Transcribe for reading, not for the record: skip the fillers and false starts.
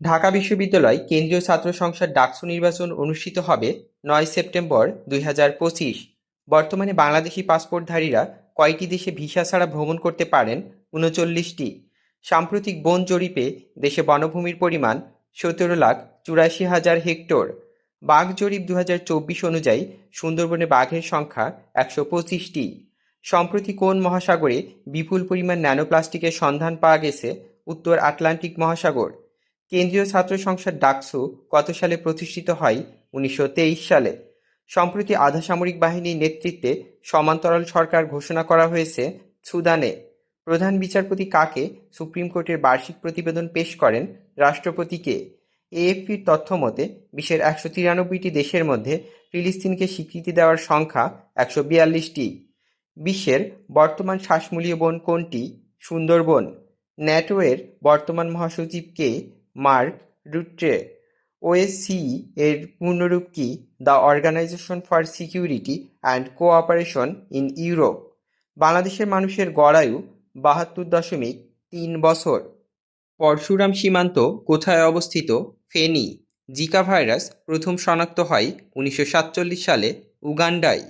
ঢাকা বিশ্ববিদ্যালয় কেন্দ্রীয় ছাত্র সংসদ ডাকসু নির্বাচন অনুষ্ঠিত হবে ৯ সেপ্টেম্বর ২০২৫। বর্তমানে বাংলাদেশি পাসপোর্টধারীরা কয়টি দেশে ভিসা ছাড়া ভ্রমণ করতে পারেন? ৩৯টি। সাম্প্রতিক বন জরিপে দেশে বনভূমির পরিমাণ ১৭,৮৪,০০০ হেক্টর। বাঘ জরিপ ২০২৪ অনুযায়ী সুন্দরবনে বাঘের সংখ্যা ১২৫টি। সম্প্রতি কোন মহাসাগরে বিপুল পরিমাণ ন্যানোপ্লাস্টিকের সন্ধান পাওয়া গেছে? উত্তর আটলান্টিক মহাসাগর। কেন্দ্রীয় ছাত্র সংসদ ডাকসু কত সালে প্রতিষ্ঠিত হয়? ১৯২৩ সালে। সম্প্রতি আধা সামরিক বাহিনীর নেতৃত্বে সমান্তরাল সরকার ঘোষণা করা হয়েছে সুদানে। প্রধান বিচারপতি কাকে সুপ্রিম কোর্টের বার্ষিক প্রতিবেদন পেশ করেন? রাষ্ট্রপতিকে। এএফপির তথ্য মতে বিশ্বের ১৯৩টি দেশের মধ্যে ফিলিস্তিনকে স্বীকৃতি দেওয়ার সংখ্যা ১৪২টি। বিশ্বের বর্তমান শ্বাসমূলীয় বন কোনটি? সুন্দরবন। ন্যাটো-এর বর্তমান মহাসচিব কে? মার্ক রুটে। ওএসসিই এর পূর্ণরূপ কি? The organization for security and cooperation in Europe. বাংলাদেশের মানুষের গড় আয়ু ৭২.৩ বছর। পরশুরাম সীমান্ত কোথায় অবস্থিত? ফেনী। জিকা ভাইরাস প্রথম শনাক্ত হয় ১৯৪৭ সালে উগান্ডায়।